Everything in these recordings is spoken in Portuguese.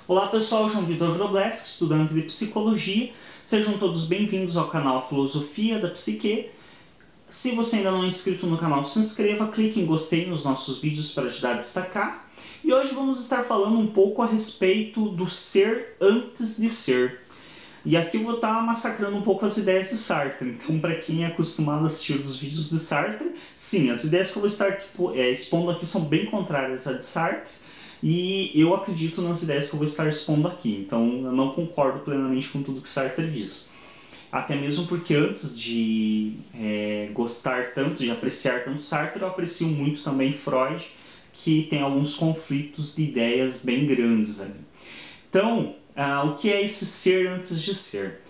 Olá pessoal, João Vitor Wrobleski, estudante de Psicologia. Sejam todos bem-vindos ao canal Filosofia da Psique. Se você ainda não é inscrito no canal, se inscreva, clique em gostei nos nossos vídeos para ajudar a destacar. E hoje vamos estar falando um pouco a respeito do ser antes de ser. E aqui eu vou estar massacrando um pouco as ideias de Sartre. Então, para quem é acostumado a assistir os vídeos de Sartre, sim, as ideias que eu vou estar expondo aqui são bem contrárias às de Sartre. E eu acredito nas ideias que eu vou estar expondo aqui. Então, eu não concordo plenamente com tudo que Sartre diz. Até mesmo porque antes de gostar tanto, de apreciar tanto Sartre, eu aprecio muito também Freud, que tem alguns conflitos de ideias bem grandes ali. Então, o que é esse ser antes de ser?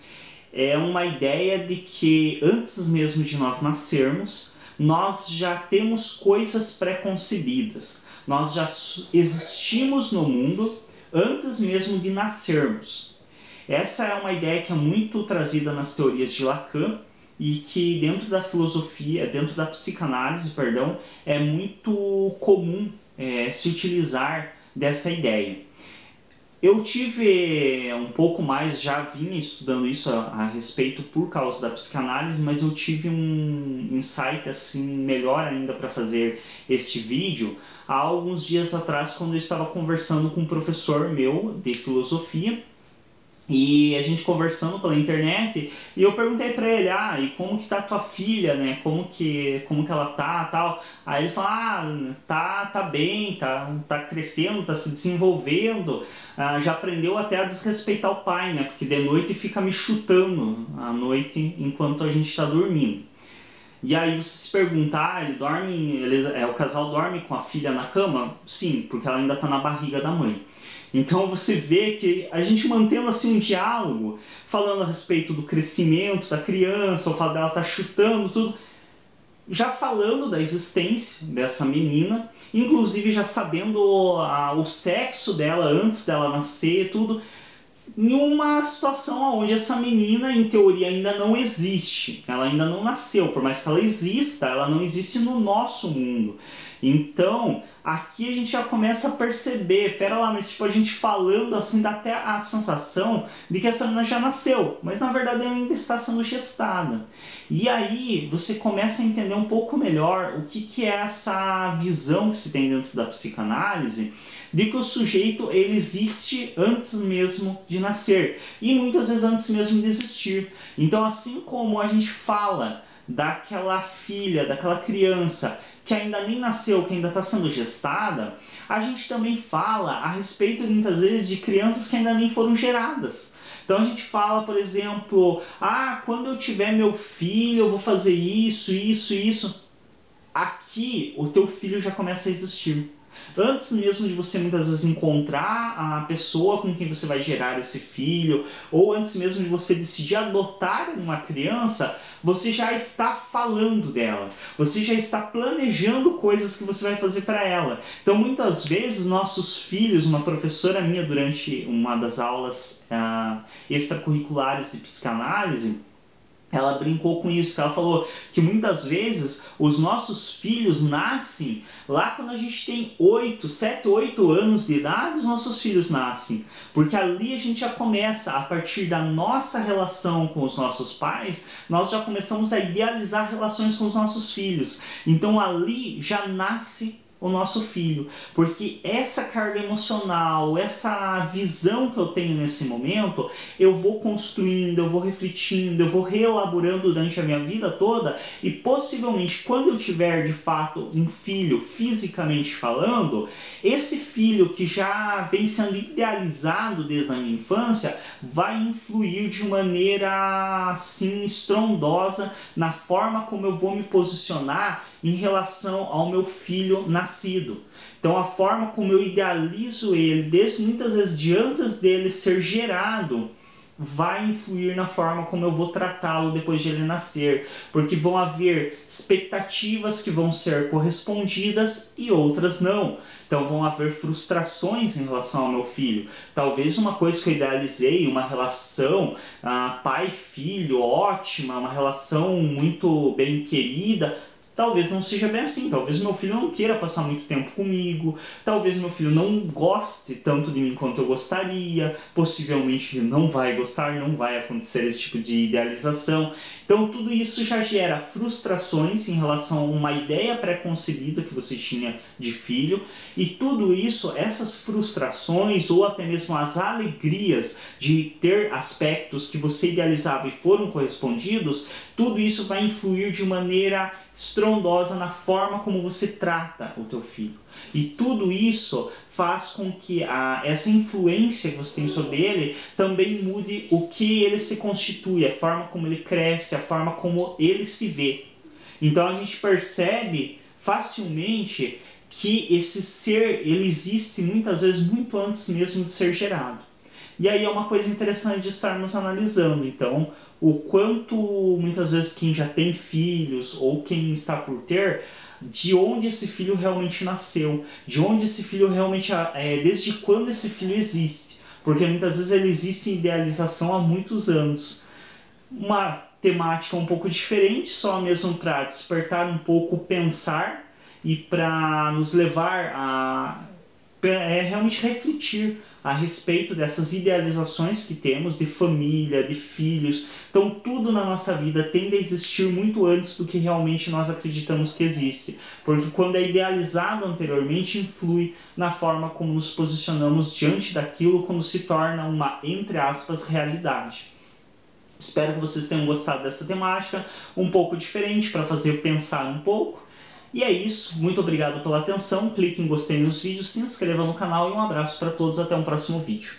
É uma ideia de que antes mesmo de nós nascermos, nós já temos coisas pré-concebidas. Nós já existimos no mundo antes mesmo de nascermos. Essa é uma ideia que é muito trazida nas teorias de Lacan e que dentro da filosofia, dentro da psicanálise, perdão, é muito comum se utilizar dessa ideia. Eu tive um pouco mais, já vinha estudando isso a respeito por causa da psicanálise, mas eu tive um insight assim melhor ainda para fazer este vídeo há alguns dias atrás, quando eu estava conversando com um professor meu de filosofia. E a gente conversando pela internet, e eu perguntei pra ele, e como que tá tua filha, né, como que ela tá, tal. Aí ele falou, tá bem, tá crescendo, tá se desenvolvendo, já aprendeu até a desrespeitar o pai, né, porque de noite fica me chutando à noite enquanto a gente tá dormindo. E aí você se pergunta, o casal dorme com a filha na cama? Sim, porque ela ainda tá na barriga da mãe. Então você vê que a gente mantendo assim um diálogo, falando a respeito do crescimento da criança, o fato dela estar chutando, tudo, já falando da existência dessa menina, inclusive já sabendo o sexo dela antes dela nascer, tudo, em uma situação onde essa menina, em teoria, ainda não existe. Ela ainda não nasceu, por mais que ela exista, ela não existe no nosso mundo. Então, aqui a gente já começa a perceber, pera lá, mas tipo, a gente falando assim, dá até a sensação de que essa menina já nasceu, mas na verdade ela ainda está sendo gestada. E aí você começa a entender um pouco melhor o que é essa visão que se tem dentro da psicanálise, de que o sujeito ele existe antes mesmo de nascer, e muitas vezes antes mesmo de existir. Então, assim como a gente fala daquela filha, daquela criança que ainda nem nasceu, que ainda está sendo gestada, a gente também fala a respeito muitas vezes de crianças que ainda nem foram geradas. Então a gente fala, por exemplo, quando eu tiver meu filho eu vou fazer isso, isso, isso. Aqui o teu filho já começa a existir. Antes mesmo de você muitas vezes encontrar a pessoa com quem você vai gerar esse filho, ou antes mesmo de você decidir adotar uma criança, você já está falando dela, você já está planejando coisas que você vai fazer para ela. Então muitas vezes nossos filhos, uma professora minha durante uma das aulas extracurriculares de psicanálise, ela brincou com isso, ela falou que muitas vezes os nossos filhos nascem lá quando a gente tem 7, 8 anos de idade, os nossos filhos nascem. Porque ali a gente já começa, a partir da nossa relação com os nossos pais, nós já começamos a idealizar relações com os nossos filhos. Então ali já nasce o nosso filho, porque essa carga emocional, essa visão que eu tenho nesse momento, eu vou construindo, eu vou refletindo, eu vou reelaborando durante a minha vida toda, e possivelmente quando eu tiver de fato um filho, fisicamente falando, esse filho que já vem sendo idealizado desde a minha infância, vai influir de maneira assim estrondosa na forma como eu vou me posicionar em relação ao meu filho nascido. Então a forma como eu idealizo ele, desde muitas vezes de antes dele ser gerado, vai influir na forma como eu vou tratá-lo depois de ele nascer, porque vão haver expectativas que vão ser correspondidas e outras não. Então vão haver frustrações em relação ao meu filho. Talvez uma coisa que eu idealizei, uma relação pai-filho ótima, uma relação muito bem querida, talvez não seja bem assim. Talvez meu filho não queira passar muito tempo comigo, talvez meu filho não goste tanto de mim quanto eu gostaria, possivelmente ele não vai gostar, não vai acontecer esse tipo de idealização. Então tudo isso já gera frustrações em relação a uma ideia pré-concebida que você tinha de filho, e tudo isso, essas frustrações ou até mesmo as alegrias de ter aspectos que você idealizava e foram correspondidos, tudo isso vai influir de maneira estrondosa na forma como você trata o teu filho. E tudo isso faz com que essa influência que você tem sobre ele também mude o que ele se constitui, a forma como ele cresce, a forma como ele se vê. Então a gente percebe facilmente que esse ser, ele existe muitas vezes muito antes mesmo de ser gerado. E aí é uma coisa interessante de estarmos analisando, então, o quanto muitas vezes quem já tem filhos ou quem está por ter, de onde esse filho realmente nasceu, de onde esse filho realmente, desde quando esse filho existe, porque muitas vezes ele existe em idealização há muitos anos. Uma temática um pouco diferente, só mesmo para despertar um pouco o pensar e para nos levar a realmente refletir a respeito dessas idealizações que temos de família, de filhos. Então tudo na nossa vida tende a existir muito antes do que realmente nós acreditamos que existe, porque quando é idealizado anteriormente influi na forma como nos posicionamos diante daquilo quando se torna uma, entre aspas, realidade. Espero que vocês tenham gostado dessa temática, um pouco diferente para fazer pensar um pouco. E é isso, muito obrigado pela atenção, clique em gostei nos vídeos, se inscreva no canal e um abraço para todos, até um próximo vídeo.